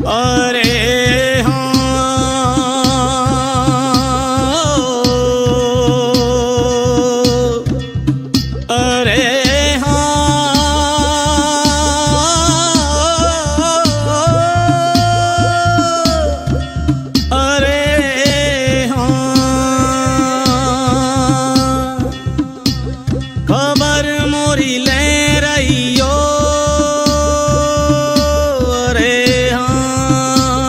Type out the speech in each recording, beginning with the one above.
अरे खबर मोरी ले रही हो। अरे हाँ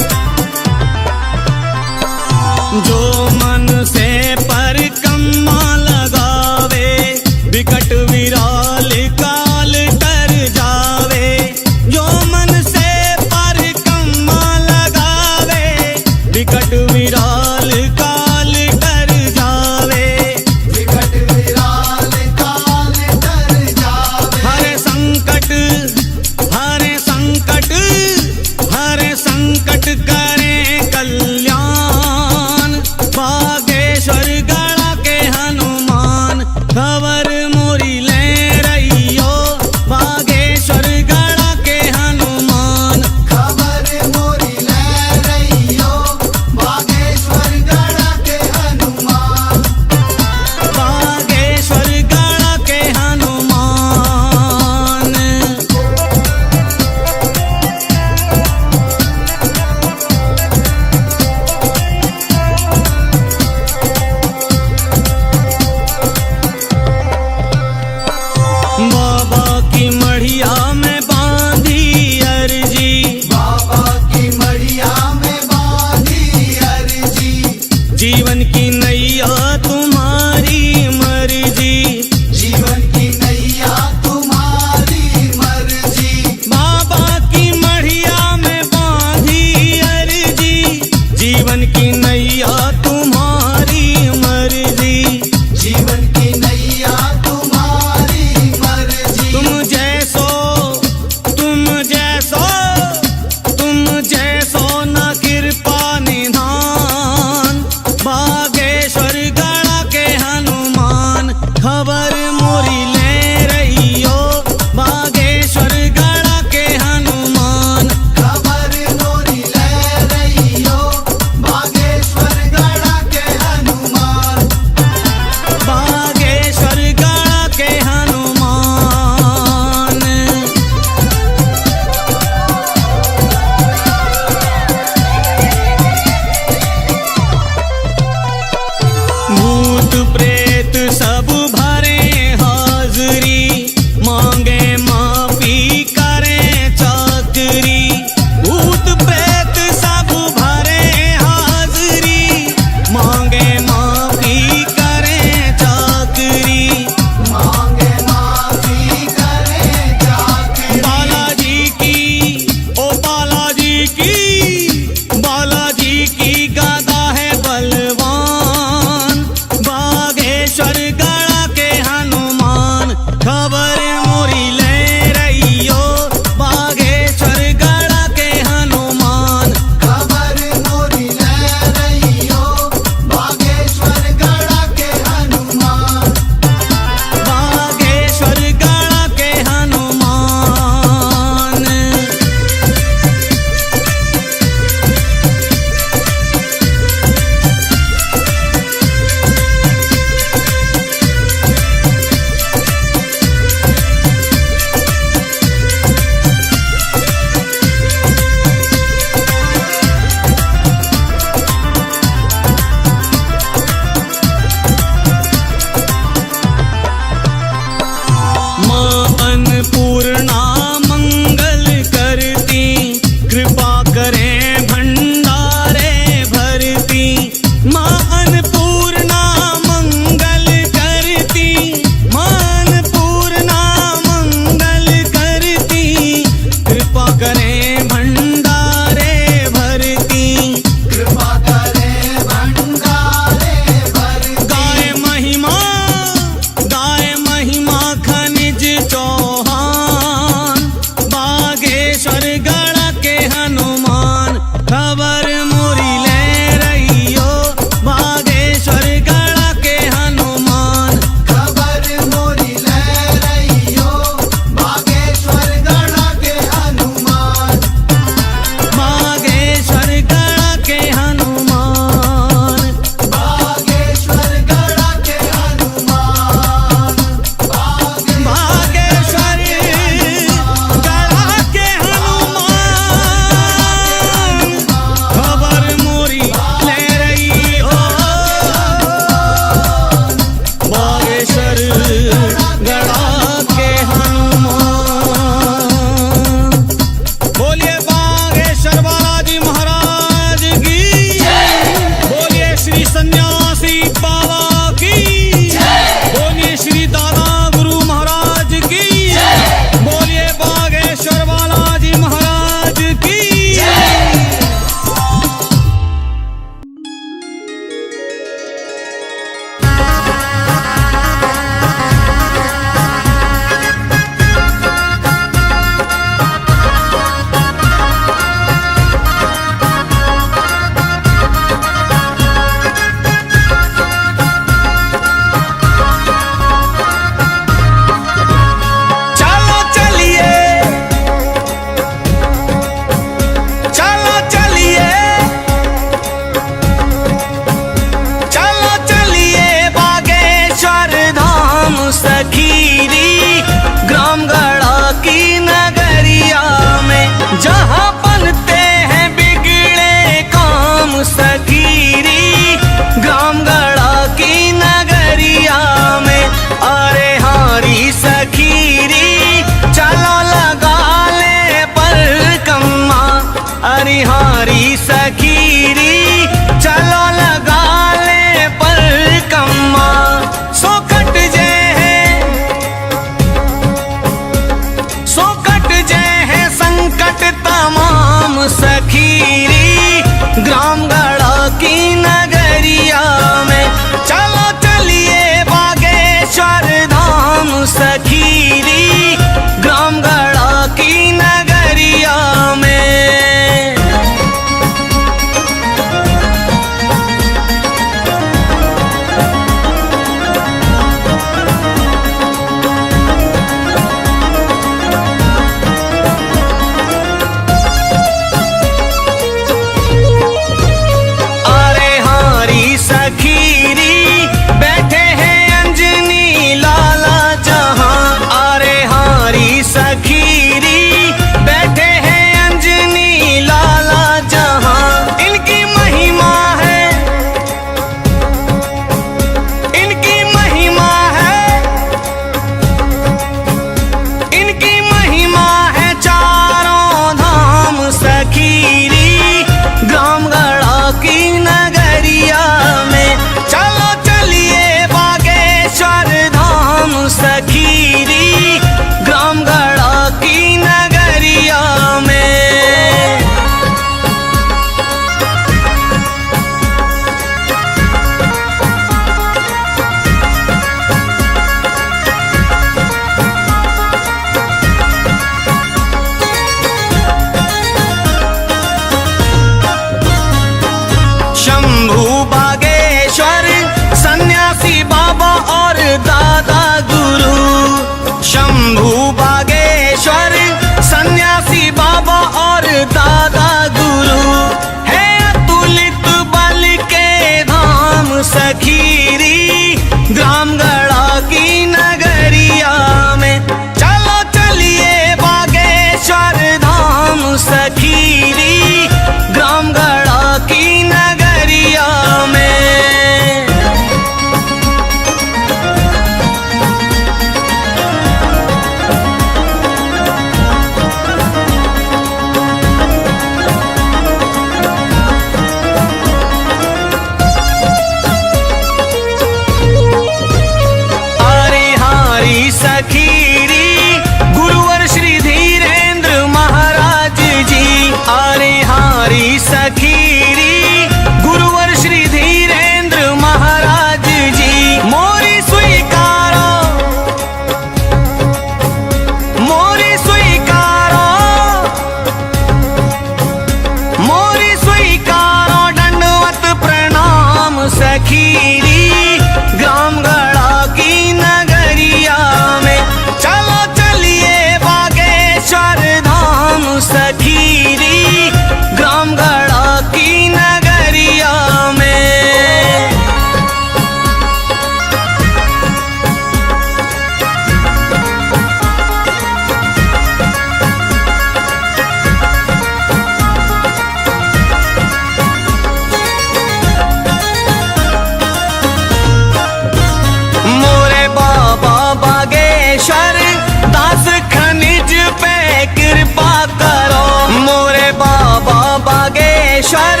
बागेश्वर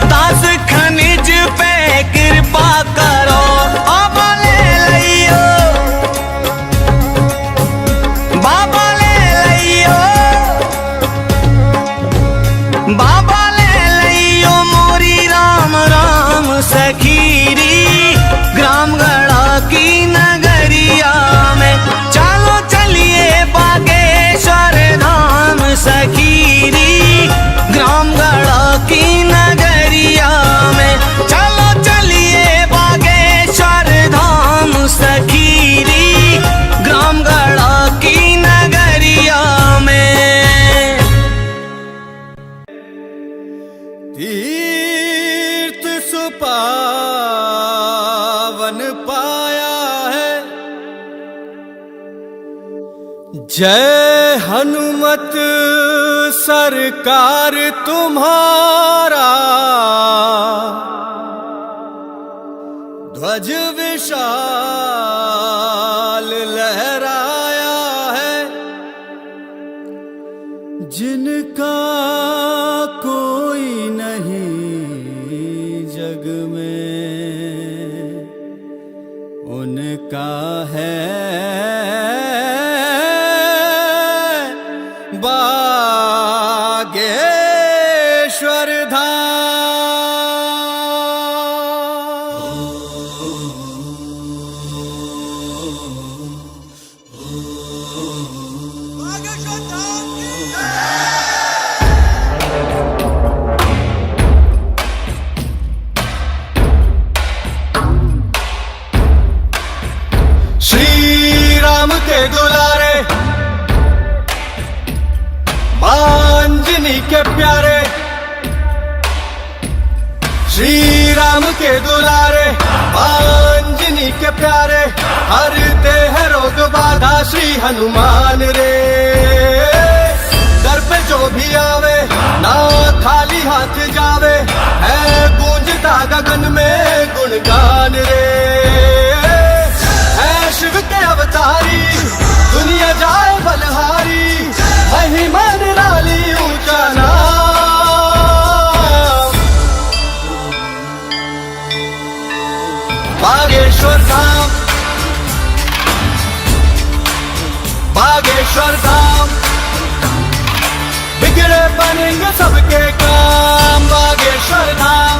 दास खनिज पे कृपा करो। बाबा ले लियो, बाबा ले लियो, बाबा ले लियो मोरी राम राम सखीरी ग्राम गढ़ा की नगरिया में। चलो चलिए बागेश्वर धाम सखीरी ग्राम गढ़ा की नगरिया में। चलो चलिए बागेश्वर धाम सखीरी ग्राम गढ़ा की नगरिया में। तीर्थ सुपावन पाया है, जय हनुमत सरकार तुम्हारा। ध्वज विशाल लहराया है, जिनका कोई नहीं जग में उनका है बागेश्वर श्री राम के दुलारे अंजनी के प्यारे, श्री राम के दुलारे अंजनी के प्यारे। हरते हैं रोग बाधा श्री हनुमान रे। दर पे जो भी आवे ना खाली हाथ जावे, है गूंजता गगन में गुणगान रे। है शिव के अवतारी दुनिया जाए बलहारी, महिमा निराली ऊंचा नाम। बागेश्वर धाम, बागेश्वर धाम, बिगड़े बनेंगे सबके काम। बागेश्वर धाम,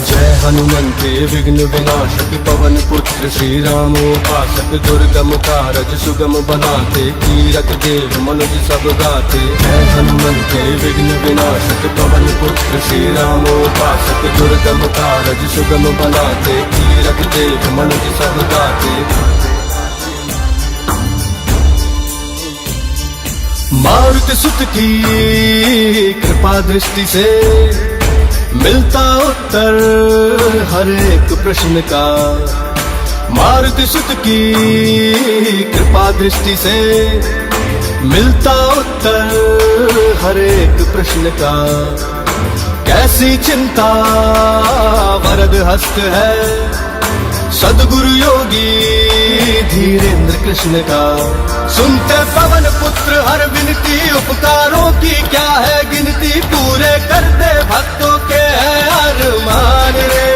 जय हनुमंते विघ्न विनाशक पवन पुत्र श्री रामोपासक। दुर्गम कारज सुगम बनाते, कीरत देव मनुज सब गाते। जय हनुमंते विघ्न विनाशक पवन पुत्र श्री रामोपासक। दुर्गम कारज सुगम बनाते, कीरत देव मनुज सब गाते। मारुति सुत की कृपा दृष्टि से मिलता उत्तर हर एक प्रश्न का। मारुति सुत की कृपा दृष्टि से मिलता उत्तर हर एक प्रश्न का। कैसी चिंता वरद हस्त है सदगुरु योगी धीरेन्द्र कृष्ण का। सुनते पवन पुत्र हर विनती, उपकारों की क्या है गिनती। पूरे करते भक्तों के है अरमान रे।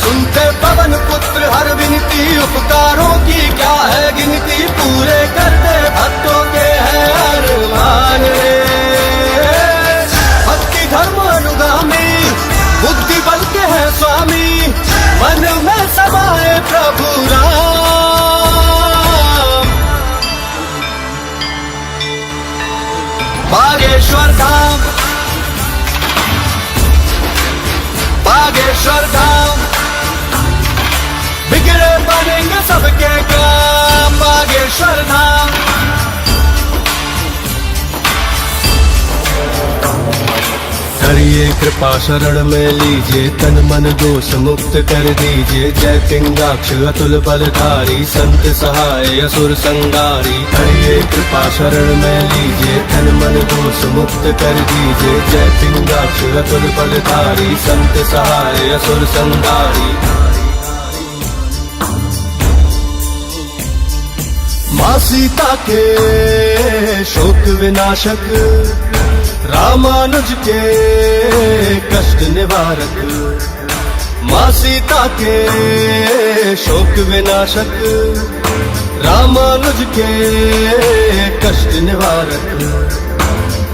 सुनते पवन पुत्र हर विनती, उपकारों की क्या है गिनती। पूरे करते भक्तों के है अरमान रे। भक्ति धर्म अनुगामी, बुद्धि बल के है स्वामी। मन में समाए प्रभु राम। बागेश्वर धाम, बागेश्वर धाम, बिगड़े बनेंगे सबके काम। बागेश्वर धाम, करिए कृपा शरण में लीजिए, तन मन दोष मुक्त कर दीजिए। जय पिंगाक्ष अतुल बलधारी, संत सहाय असुर संगारी। करिए कृपा शरण में लीजिए, तन मन दोष मुक्त कर दीजिए। जय पिंगाक्ष अतुल बलधारी, संत सहाय असुर संगारी। माँ सीता के शोक विनाशक, रामानुज के कष्ट निवारक। माँ सीता के शोक विनाशक, रामानुज के कष्ट निवारक।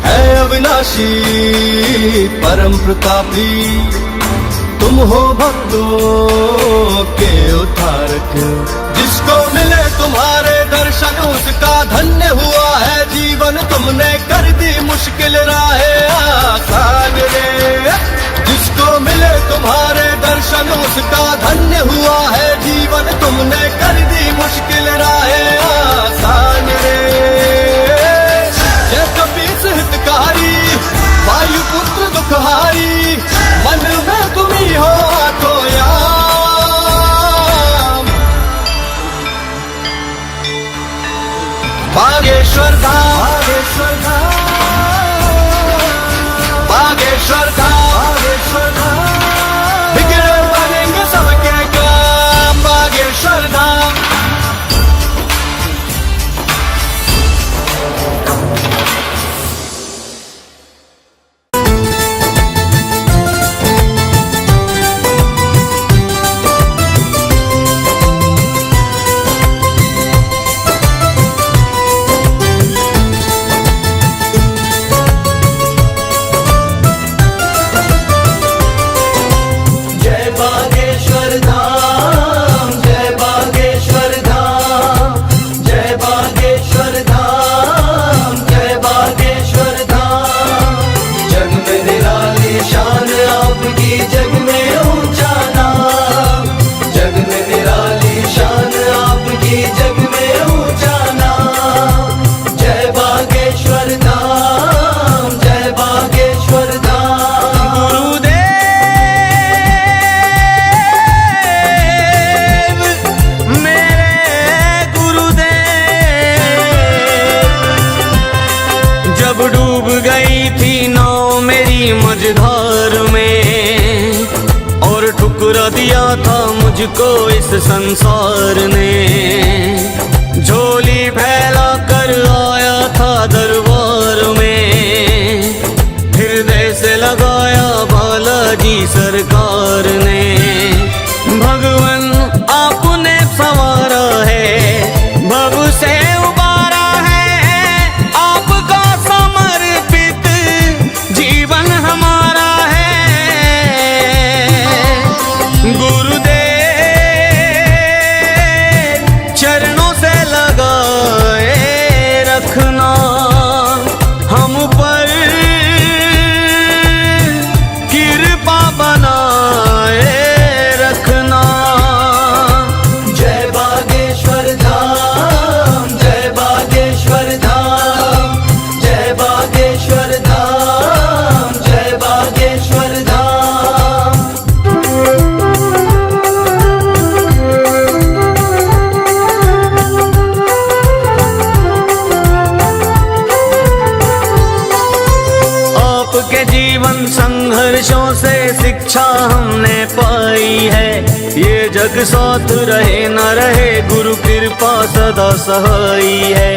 है अविनाशी परम प्रतापी, तुम हो भक्तों के उद्धारक। जिसको मिले तुम्हारे दर्शन उसका धन्य हुआ है जीवन, तुमने कर दी मुश्किल राहें आसान रे। जिसको मिले तुम्हारे दर्शन उसका धन्य हुआ है जीवन, तुमने कर दी मुश्किल राहें आसान रे। जय कपीस हितकारी, वायुपुत्र दुखहारी, मन में तुम ही हो आठों याम। बागेश्वर धाम, बागेश्वर धाम, बागेश्वर धाम, बागेश्वर धाम। बिगड़े बनेंगे सबके काम, बागेश्वर धाम। मझधार में और ठुकरा दिया था मुझको इस संसार ने। झोली फैला कर आया था दरबार में, हृदय से लगाया बालाजी सरकार ने। भगवन आपने संवारा है, भव से उबारा है, आपका समर्पित जीवन हमारा है। गुरुदेव चरणों से लगाए रखना हम पर कृपा बनाए रखना। जय बागेश्वर धाम, जय बागेश्वर धाम, जय बागेश्वर धाम, जय बागेश्वर धाम। आपके जीवन संघर्षों से शिक्षा हमने पाई है। ये जग साथ रहे न रहे, गुरु कृपा सदा सहाई है।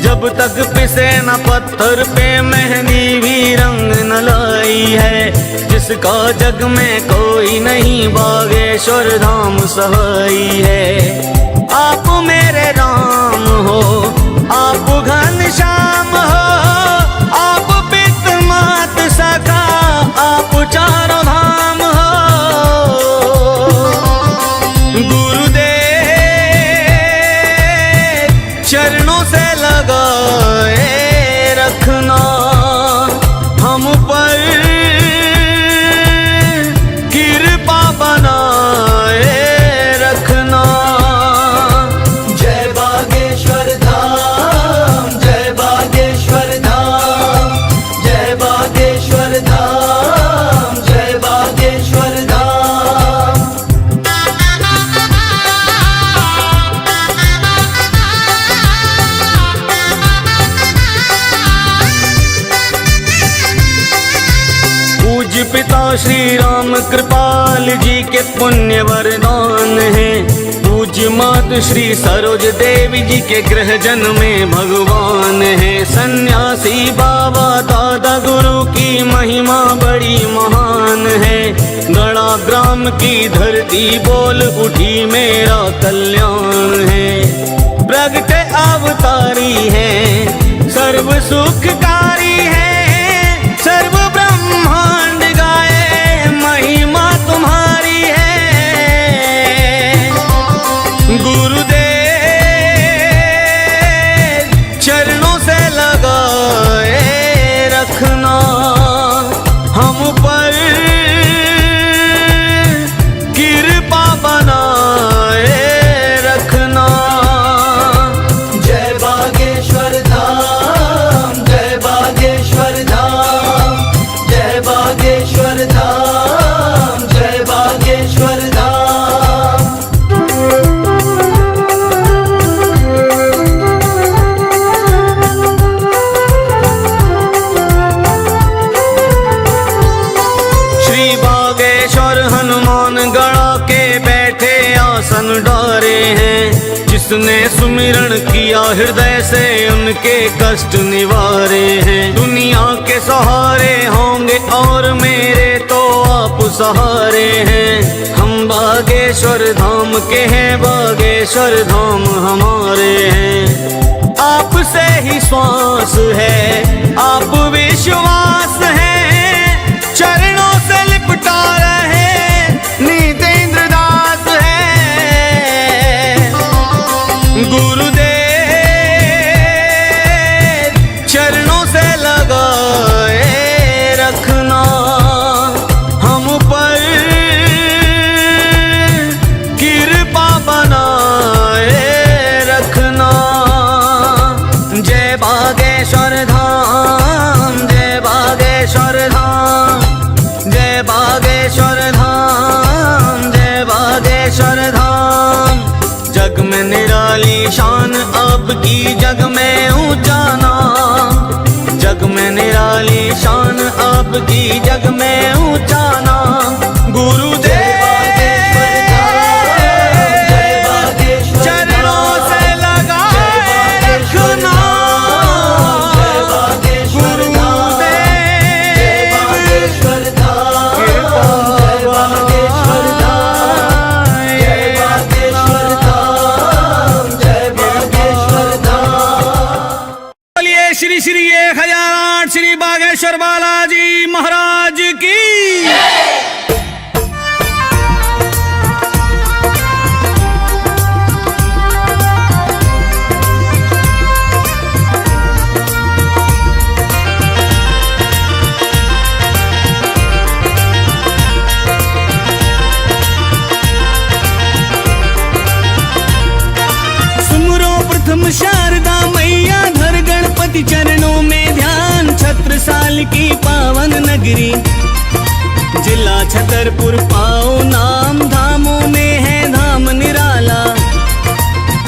जब तक पिसे न पत्थर पे मेहंदी भी रंग न लाई है। जिसका जग में कोई नहीं, बागेश्वर धाम सहाई है। आप मेरे राम हो, आप घनश्याम हो, आप पित मात सखा, आप चारों धाम हो। गुरुदेव चरणों से लगाए रखना हम पर कृपा बनाए रखना। जय बागेश्वर धाम, जय बागेश्वर धाम, जय बागेश्वर धाम, जय बागेश्वर धाम। पूज्य पिता श्री राम कृपाल जी के पुण्य वरदान है। पूज्य पूज्य मात श्री सरोज देवी जी के गृह जन में भगवान है। सन्यासी बाबा दादा गुरु की महिमा बड़ी महान है। गणा ग्राम की धरती बोल उठी मेरा कल्याण है। प्रगट अवतारी है, सर्व सुखकारी है। सर्व ब्रह्मांड गाए महिमा तुम्हारी है। गुरुदेव चरणों से लगाए रखना हम पर कृपा बनाए रखना। जय बागेश्वर धाम, जय बागेश्वर धाम, जय बागेश्वर धाम, जय बागेश्वर धाम। श्री बागेश्वर हनुमान गढ़ा के बैठे आसन डारे हैं। जिसने सुमिरन किया हृदय से उनके कष्ट निवारे हैं। दुनिया के सहारे होंगे और मेरे तो आप सहारे हैं। हम बागेश्वर धाम के हैं, बागेश्वर धाम हमारे हैं। आपसे ही श्वास है, आप विश्वास है। चरणों से लिपटा रहे नीतेंद्र दास है। गुरुदेव चरणों से लगाए रखना हम पर कृपा बनाए रखना। जय बागेश्वर धाम, जय बागेश्वर धाम, जय बागेश्वर धाम, जय बागेश्वर धाम। जग में निराली शान आपकी, जग में ऊंचा नाम। जग में निराली शान आपकी, जग में ऊंचा नाम। गुरुदेव चरणों से लगाए रखना। श्री श्री 1008 श्री बागेश्वर बालाजी महाराज की। सुमरो प्रथम शारदा मैया, धर गणपति चरणों में ध्यान। छत्रसाल की पावन नगरी जिला छतरपुर पाओ नाम। धामों में है धाम निराला,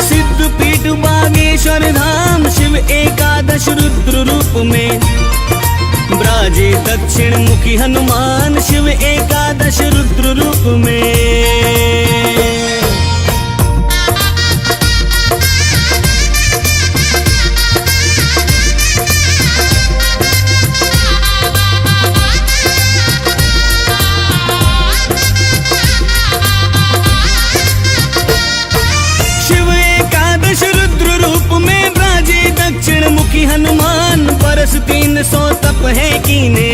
सिद्ध पीठ बागेश्वर धाम। शिव एकादश रुद्र रूप में ब्राजे दक्षिण मुखी हनुमान। शिव एकादश रुद्र रूप में। हनुमान बरस 300 तप है कीने।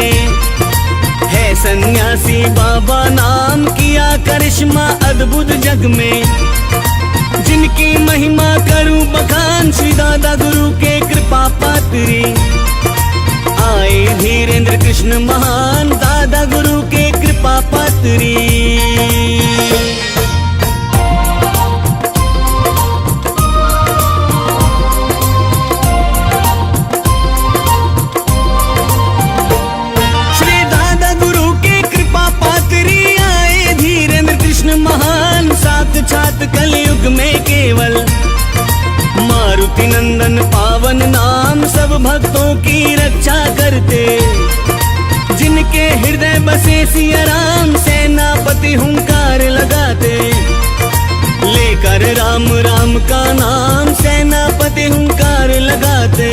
है सन्यासी बाबा नाम, किया करिश्मा अद्भुत जग में। जिनकी महिमा करूं बखान, श्री दादा गुरु के कृपा पात्री। आए धीरेन्द्र कृष्ण महान, दादा गुरु के कृपा पात्री। महान साक्षात कलयुग में केवल मारुति नंदन पावन नाम। सब भक्तों की रक्षा करते, जिनके हृदय बसे सिया राम। सेनापति हुंकार लगाते, लेकर लेकर राम राम का नाम सेनापति हुंकार लगाते।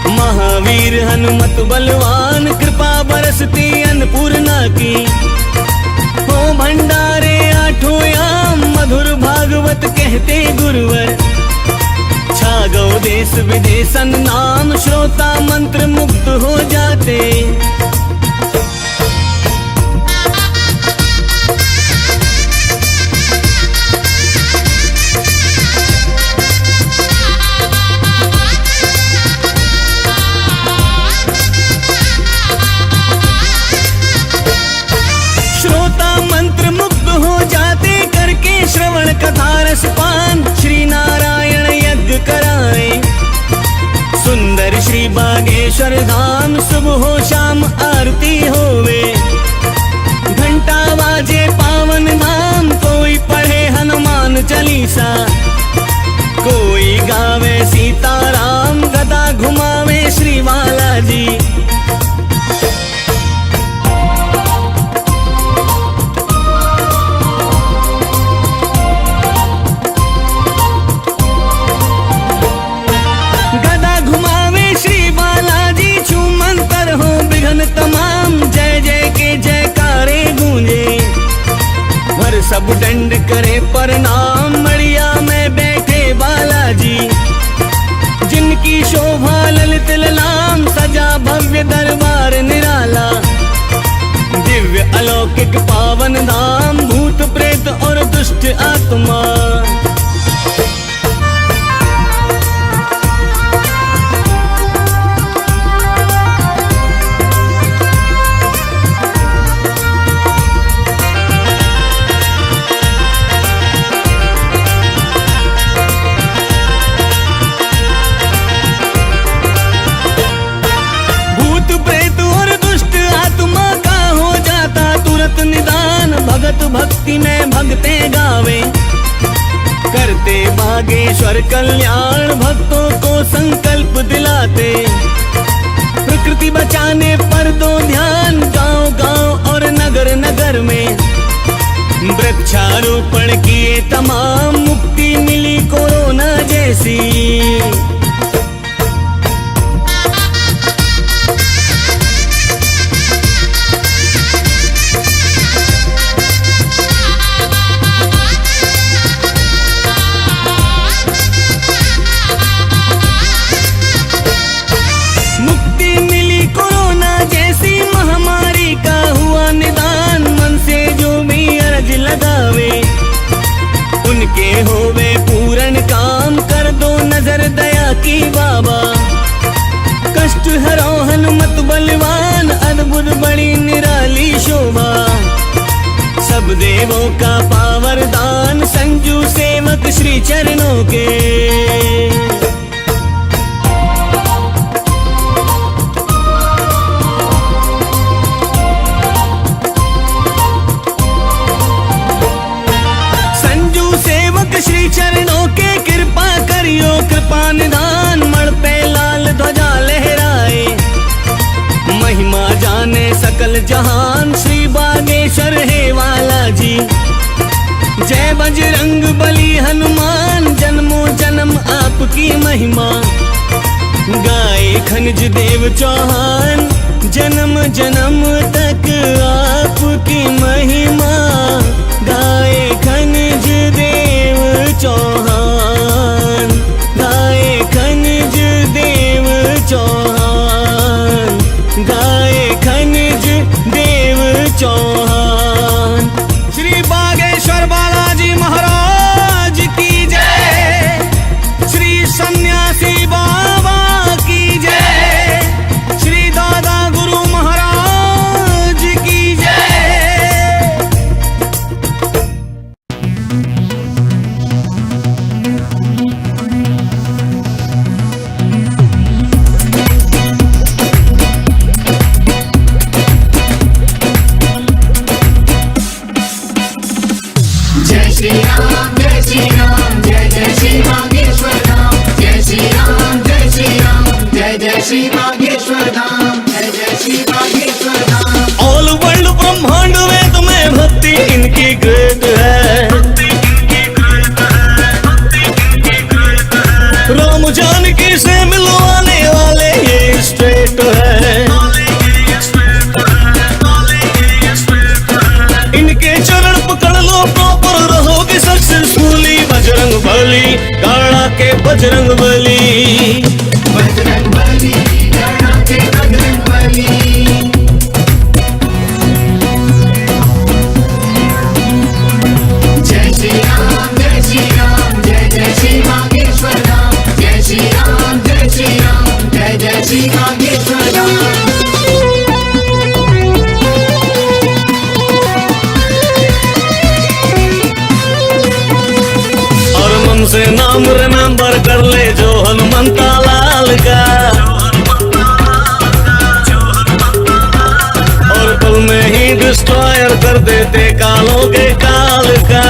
महावीर हनुमत बलवान कृपा बरसती अन्नपूर्णा की। हो भंडारे आठों याम मधुर भागवत कहते गुरुवर। छा गौ देश विदेशन नाम श्रोता मंत्र मुक्त हो जाते। श्रवण कथा रसपान श्री नारायण यज्ञ कराए। सुंदर श्री बागेश्वर धाम सुबह हो शाम आरती होवे। घंटा बाजे पावन धाम कोई पढ़े हनुमान चालीसा। कोई गावे सीताराम गदा घुमावे श्री बालाजी। तमाम जय जय के जयकारे गूंजे। भर सब दंड करे प्रणाम मड़िया में बैठे बालाजी। जिनकी शोभा ललित ललाम सजा भव्य दरबार निराला। दिव्य अलौकिक पावन धाम भूत प्रेत और दुष्ट आत्मा। भगत भक्ति में भगते गावे। करते बागेश्वर कल्याण भक्तों को संकल्प दिलाते। प्रकृति बचाने पर दो ध्यान गांव गांव और नगर नगर में। वृक्षारोपण किए तमाम मुक्ति मिली कोरोना जैसी। उनके होवे पूर्ण काम कर दो नजर दया की बाबा। कष्ट हरो हनुमत बलवान अद्भुत बड़ी निराली शोभा। सब देवों का पावर दान संजू सेवक श्री चरणों के। श्री चरणों के कृपा करियो कृपा निधान। मण पे लाल ध्वजा लहराए। महिमा जाने सकल जहान श्री बागेश्वर है वाला जी। जय बजरंग बली हनुमान जन्मों जन्म आपकी महिमा। गाए खनिज देव चौहान जन्म जन्म तक आपकी महिमा। गाए खनिज देव चौहान। गाए खनिज देव चौहान। गाए खनिज देव चौहान। श्री बागेश्वर बालाजी महाराज की जय। श्री सन्यासी बाबा की जय। श्री दादा गुरु महाराज की जय। श्री राम जय श्री राम जय जय श्री बागेश्वर धाम जय श्री राम जय श्री राम जय जय श्री बागेश्वर धाम जय जय श्री बागेश्वर धाम। ऑल वर्ल्ड ब्रह्मांड वेद में भक्ति इनकी ग्रेट है, राम जानकी से मिलवाने वाले ये स्ट्रेट है। इनके चरण पकड़ लो प्रॉपर रहोगे सक्सेसफुली। बजरंग बली गाड़ा के बजरंग बली, बजरंग बली गाड़ा के बजरंग बली। जय श्री राम जय श्री राम जय जय श्री बागेश्वर धाम जय श्री राम जय श्री राम जय जय श्री बागेश्वर धाम। और मन से नाम रिमेंबर कर ले जो हनुमंता लाल का, और पल में ही डिस्ट्रॉयर कर देते कालों के काल का।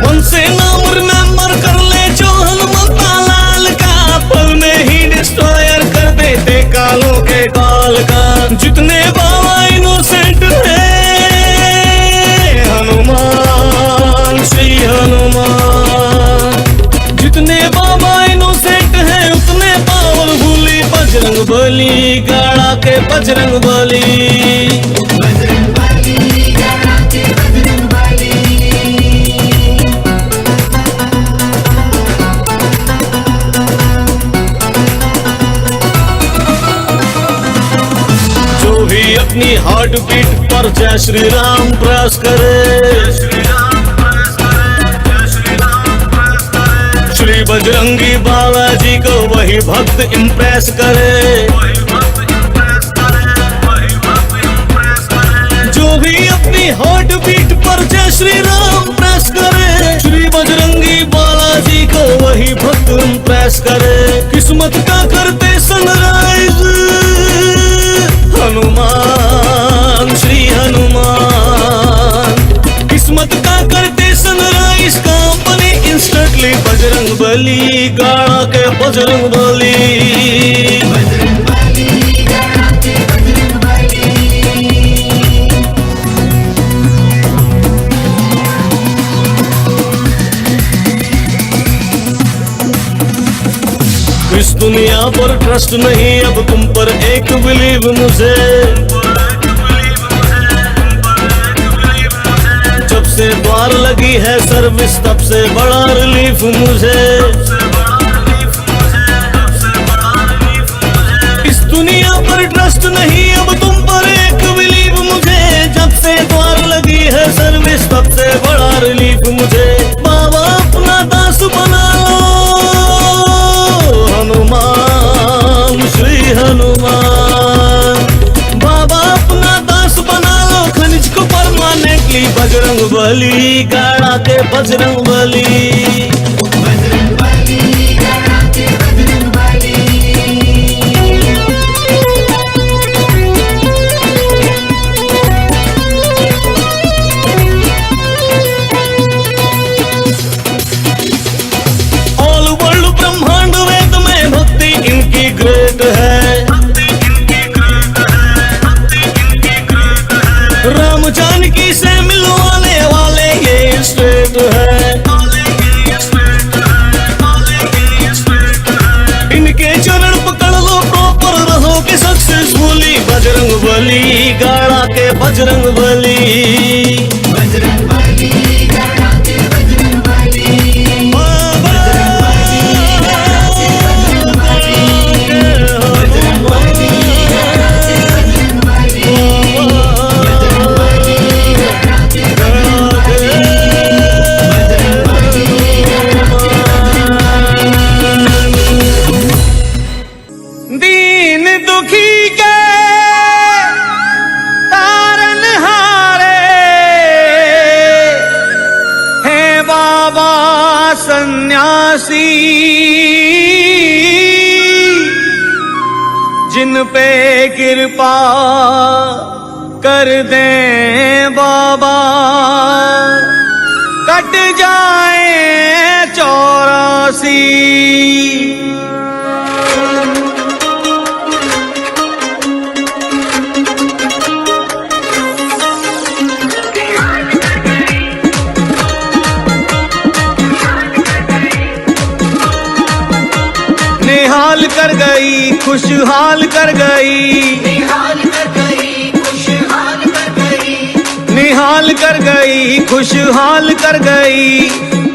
मन से नाम रिमेंबर कर ले जो हनुमंता लाल का, पल में ही डिस्ट्रॉयर कर देते कालों के काल का। जितने बाबा इनोसेंट है हनुमान श्री हनुमान, जितने बाबा इनोसेंट है उतने पावरफुली बजरंग बली गाड़ा के बजरंग बली। बजरंग बली गाड़ा के बजरंग बली। जो भी अपनी हार्ट बीट पर जय श्री राम प्रेस करे, श्री बजरंगी बालाजी को वही भक्त इम्प्रेस करे। जो भी अपनी हार्ट बीट पर जय श्री राम प्रेस करे, श्री बजरंगी बालाजी को वही भक्त इम्प्रेस करे। किस्मत का करते सनराइज हनुमान श्री हनुमान, किस्मत का करते sunrise company instantly Bajrang Bali गाड़ा के बजरंग बली। बजरंग बली गाड़ा के बजरंग बली। इस दुनिया पर ट्रस्ट नहीं अब तुम पर एक बिलीव मुझे, जब से द्वार लगी है सर्विस तब से बड़ा रिलीफ मुझे। इस दुनिया पर ट्रस्ट नहीं अब तुम पर एक बिलीव मुझे, जब से द्वार लगी है सर्विस तब से बड़ा रिलीफ मुझे। बाबा अपना दास बना लो हनुमान श्री हनुमान, बाबा अपना दास बना लो खनिज को परमानेंटली बजरंग बली गाड़ा के बजरंग बली। बजरंग बली गाड़ा के बजरंग बली। ऑल वर्ल्ड ब्रह्मांड वेद में भक्ति इनकी ग्रेट है, राम जानकी से मिलवाने वाले ये स्ट्रेट है। इनके चरण पकड़ लो प्रॉपर रहोगे सक्सेसफुली। बजरंग बली गाड़ा के बजरंग बली। बजरंग बली गाड़ा के बजरंग बली। बजरंग बली गाड़ा के बजरंग बली। बजरंग बली गाड़ा के बजरंग बली। बजरंग बली गाड़ा के बजरंग बली। दीन दुखी के तारन हारे हैं बाबा सन्यासी, जिन पे कृपा कर दें खुशहाल कर गई, निहाल कर गई, खुशहाल कर गई, निहाल कर गई, खुशहाल कर गई,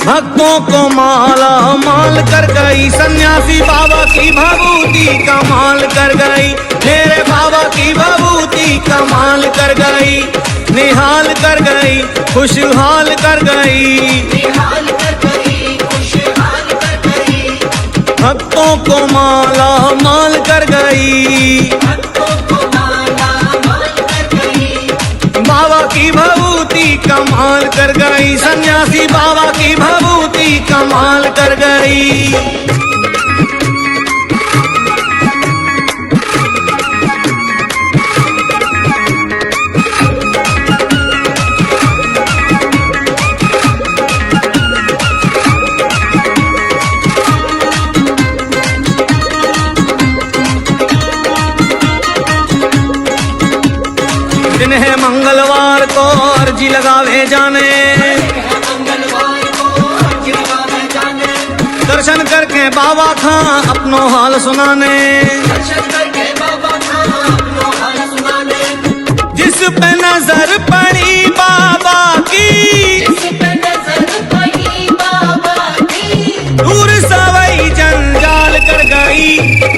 भक्तों को माला माल कर गई। सन्यासी बाबा की भभूति कमाल कर गई, मेरे बाबा की भभूति कमाल कर गई, निहाल कर गई, खुशहाल कर गई, निहाल कर गई, खुशहाल कर गई, भक्तों को माला माल कर गई, भक्तों को माला माल कर गई, बाबा की भभूति कमाल कर गई, सन्यासी बाबा की भभूति कमाल कर गई। दिन है मंगलवार को अर्जी लगावे जाने, मंगलवार को अर्जी लगावे जाने, दर्शन करके बाबा खां अपनो हाल सुनाने, दर्शन करके बाबा का अपनो हाल सुनाने, जिस पे नजर पड़ी बाबा की, जिस पे नजर पड़ी बाबा की, दूर सवई जंजाल कर गई,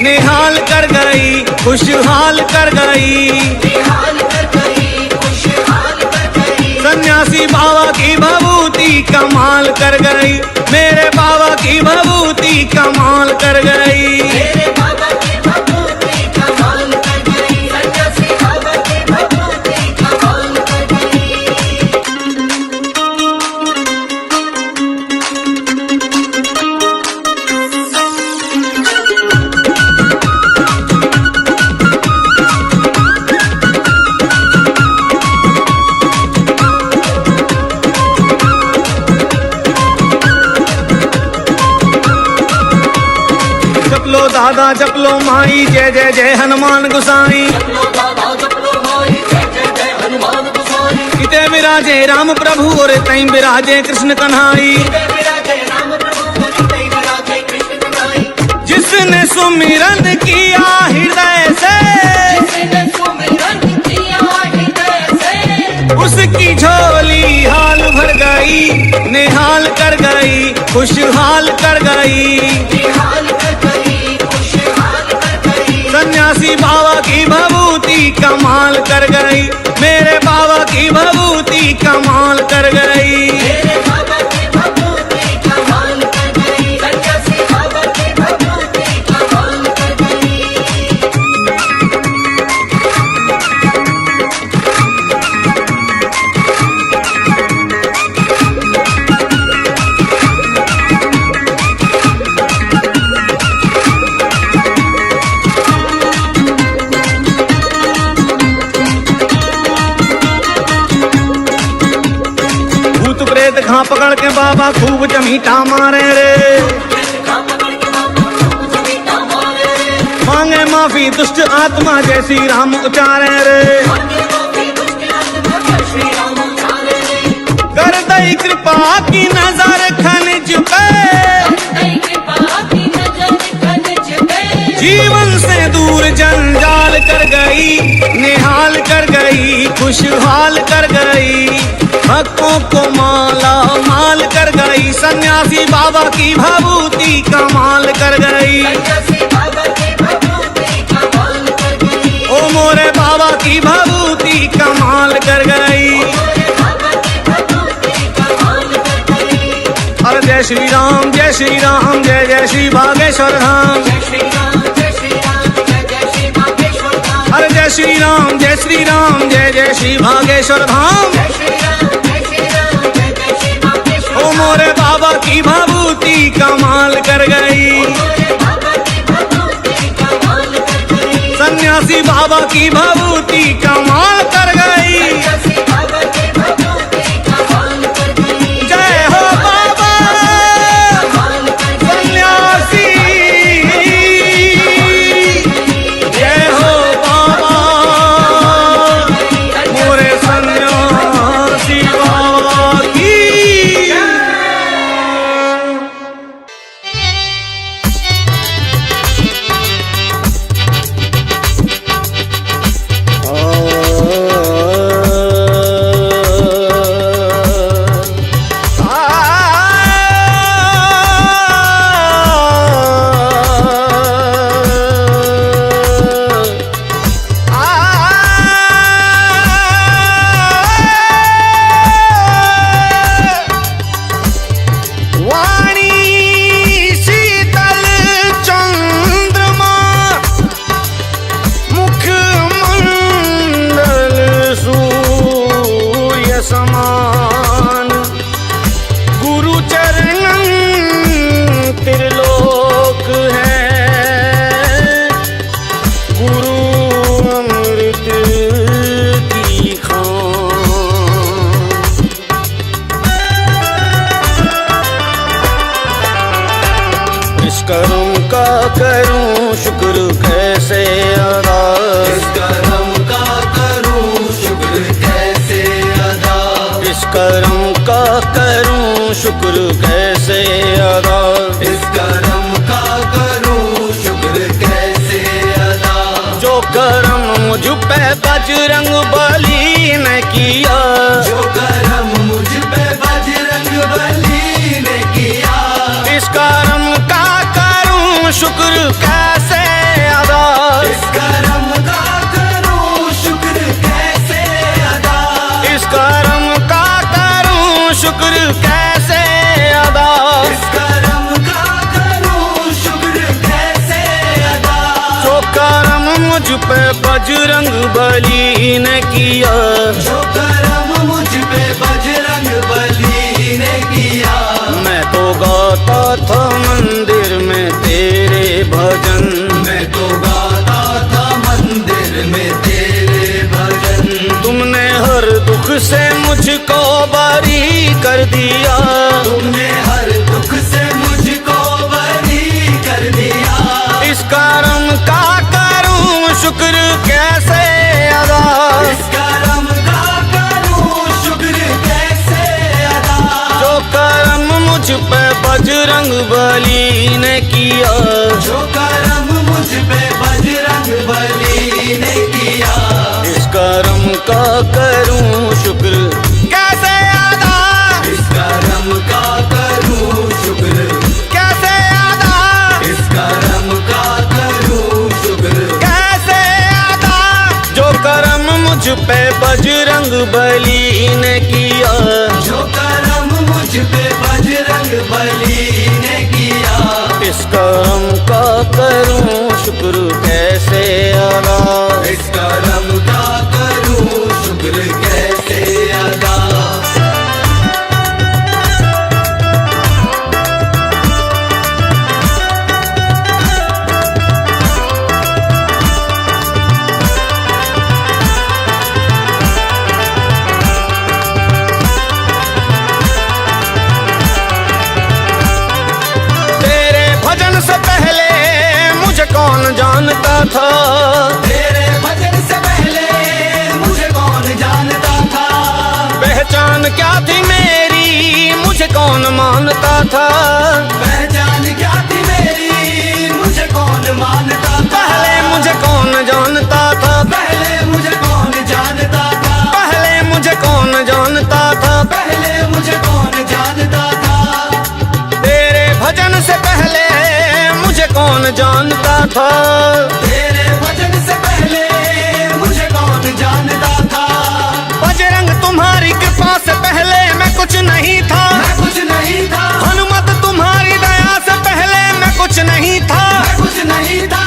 निहाल कर गई, खुशहाल कर गई, निहाल कर गई, खुशहाल कर गई, सन्यासी बाबा की भभूति कमाल कर गई, मेरे बाबा की भभूति कमाल कर गई। मेरे बाबा की भभूति कमाल कर गई, सन्यासी बाबा की भभूति कमाल कर गई। जप लो दादा जप लो माई, जय जय जय हनुमान गोसाई, जपलो बाबा जपलो माई, जय जय जय हनुमान गोसाई, इते विराजे राम प्रभु और तई विराजे कृष्ण कन्हाई, जय विराजे राम प्रभु, जय विराजे कृष्ण कन्हाई, जिसने सुमिरन किया हृदय से, जिसने सुमिरन किया हृदय से, उसकी झोली हाल भर गई, निहाल कर गई, खुशहाल कर गई, निहाल कर गई, खुशहाल कर गई, सन्यासी बाबा की भभूति कमाल कर गई, मेरे बाबा की भभूति कमाल कर गई। मेरे बाबा की भभूति कमाल कर गई, सन्यासी बाबा की भभूति कमाल कर गई। भूत प्रेत घा पकड़ के बाबा खूब चमीटा मारे रे, मांगे माफी दुष्ट आत्मा जय श्री राम उचारे रे, कर दई कृपा की नजर खनिज पे, जीवन से दूर जंजाल कर गई, निहाल कर गई, खुशहाल कर गई, भक्तों को माला माल कर गई, सन्यासी बाबा की भभूति कमाल कर गई, ओ मोरे बाबा की भभूति कमाल कर गई। अरे जय श्री राम जय श्री राम, जय जय श्री बागेश्वर धाम, अरे जय श्री राम जय श्री राम, जय जय श्री बागेश्वर धाम, ओ मोरे बाबा की भभूति कमाल कर गई, सन्यासी बाबा की भभूति कमाल कर गई। जय हो बाबा सन्यासी, जय हो बाबा मोरे सन्यासी बाबा की। समान। गुरु चरणन त्रिलोक है, गुरु अमृत की खान। इस कर्म का करूं शुक्र कैसे अदा, इस कर्म का करूं शुक्र कैसे अदा, इस कर्म का करूं शुक्र कैसे अदा। इस कर्म का करूं शुक्र कैसे अदा, जो कर्म मुझ पे बजरंग बली ने किया, जो कर्म मुझ पे बजरंग बली ने किया। इस कर्म का करूं शुक्र कैसे अदा, इस कर्म का करूं शुक्र कैसे अदा, इस कर्म का करूं शुक्र कैसे अदा। इस कर्म का करूं शुक्र कैसे अदा, जो कर्म मुझ पे बजरंग बली ने किया, जो कर्म मुझ पे बजरंग बली ने किया। मैं तो गाता था मंदिर में तेरे भजन, मैं तो गाता था मंदिर में तेरे भजन। तुमने हर दुख से मुझको बरी कर दिया, तुमने हर दुख से मुझको बरी कर दिया। इस कर्म का करूं शुक्र कैसे अदा, इस कर्म का करूं शुक्र कैसे अदा, जो कर्म मुझ पे बजरंग बली ने किया, जो कर्म मुझ पे बजरंग बली ने किया। इस कर्म का करूं शुक्र कैसे अदा, इस कर्म का करूं शुक्र कैसे अदा, इस कर्म का करूं शुक्र कैसे अदा। जो कर्म मुझ पे बजरंग बली ने किया, जो कर्म मुझ पे बजरंग बली ने किया। इस कर्म का करूं शुक्र कैसे अदा। इस कर्म का करूं शुक्र कैसे अदा। तेरे भजन से पहले मुझे कौन जानता था, तेरे भजन से पहले मुझे कौन जानता था। पहचान क्या थी मेरी मुझे कौन मानता था। पहचान क्या थी मेरी मुझे कौन मानता था। पहले मुझे कौन जानता था, पहले मुझे कौन जानता था। पहले मुझे कौन जानता था। पहले मुझे कौन जानता था। तेरे भजन से पहले मुझे कौन जानता था। तेरे भजन से पहले मुझे कौन जानता था। बजरंग तुम्हारी कृपा से पहले मैं कुछ नहीं था, मैं कुछ नहीं था। हनुमत तुम्हारी दया से पहले मैं कुछ नहीं था। मैं कुछ नहीं था।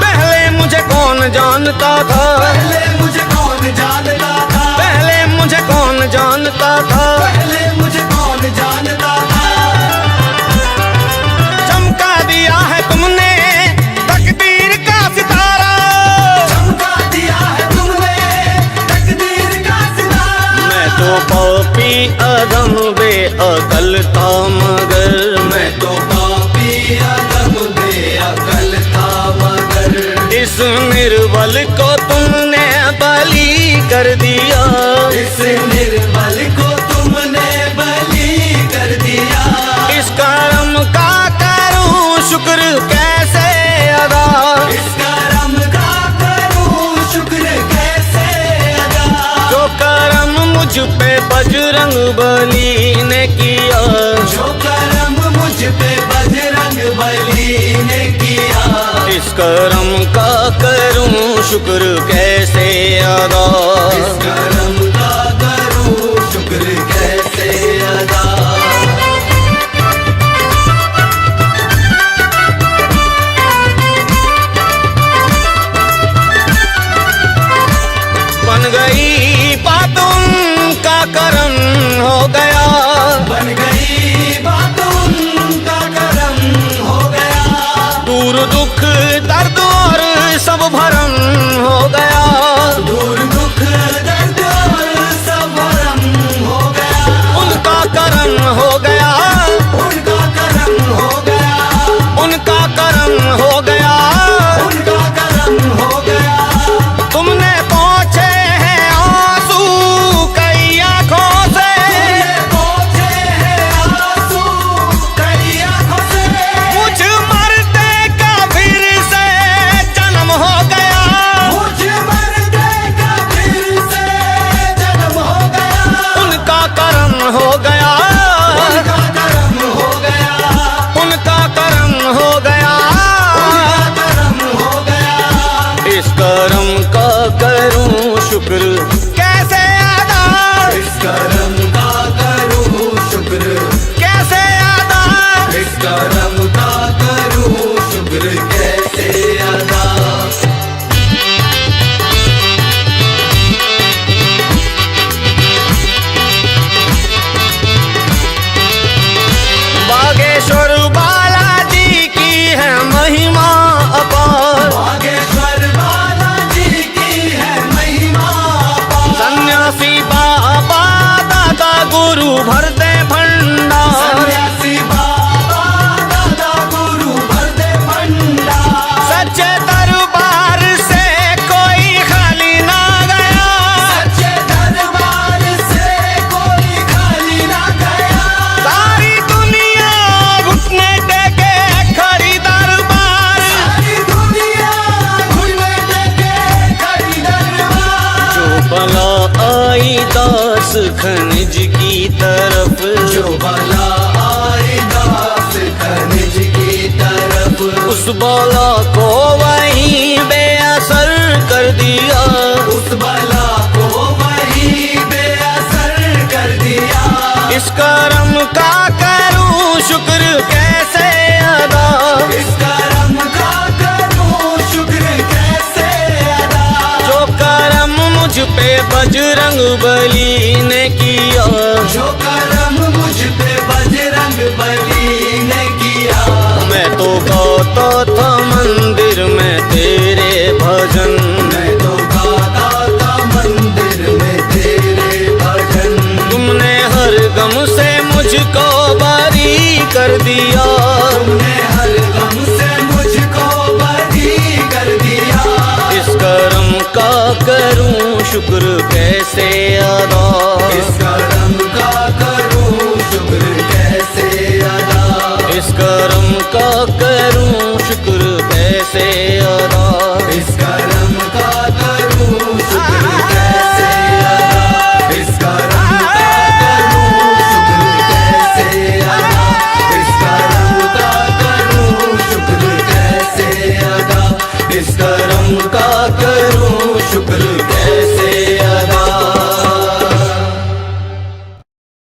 पहले मुझे कौन जानता था, पहले मुझे कौन जानता था। पहले मुझे कौन जानता था। पहले मुझे कौन जानता था। चमका दिया है तुमने तकदीर का सितारा, चमका दिया है तुमने तकदीर का सितारा। मैं तो पापी अधम बेअकल था मगर, मैं तो पापी अधम बेअकल था मगर। इस निर्बल को तुमने बलि कर दिया। इस निर्बल को तुमने बलि कर दिया। इस कर्म का करूं शुक्र कैसे अदा, इस कर्म का करूं शुक्र कैसे अदा। जो कर्म मुझ पे बजरंग बली ने किया। जो कर्म मुझ पे बजरंग बली ने किया। इस कर्म का करूं शुक्र कैसे अदा। इस कर्म का करूं शुक्र कैसे अदा। बन गई बात उनका कर्म हो गया, बन गई बात उनका करम हो गया। दूर दुख दर्द और सब भरम हो गया, दूर दुख दर्द और सब भरम हो गया। उनका करम हो गया, उनका करम हो गया, उनका करम हो गया, उनका करम हो गया। तुमने पहुँचे हैं आंसू कई आंखों से, पहुँचे हैं आंसू कई आंखों से। मुझ मरते का फिर से जन्म हो गया, मुझ मरते का फिर से जन्म हो गया। उनका करम हो गया, उनका करम हो गया, उनका करम हो गया। उनका करम हो गया। इस करम का करूं शुक्र कैसे अदा, इस करम का करूं शुक्र, कैसे अदा, इस करम का करूं शुक्र कैसे अदा। बागेश्वर बालाजी की है महिमा अपार, बागेश्वर बालाजी की है महिमा अपार। सन्यासी बाबा दादा गुरु भर दे भंडार, सन्यासी बाबा दादा गुरु भर दे भंडार। सच्चे दरबार से कोई खाली ना गया, सच्चे दरबार से कोई खाली ना गया। सारी दुनिया घुटने टेके खड़ी दरबार, सारी दुनिया घुटने टेके खड़ी दरबार। जो बला आई दास खनिज की तरफ, जो बला आई दास खनिज की तरफ, उस बला को वहीं बेअसर कर दिया, उस बला को वही बेअसर कर दिया। इस करम का करूं शुक्र कैसे अदा, इस करम का करूं शुक्र कैसे अदा। जो करम मुझ पे बजरंग बली ने किया, जो करम मुझ पे बजरंग बली ने किया। मैं तो गाता था मंदिर में तेरे भजन, मैं तो गाता था मंदिर में तेरे भजन। तुमने हर गम से मुझको बरी कर दिया, तुमने हर गम से मुझको बरी कर दिया। इस करम का करूं शुक्र कैसे अदा, इस करम का करूं शुक्र कैसे अदा। इस करम का करूं शुक्र कैसे अदा।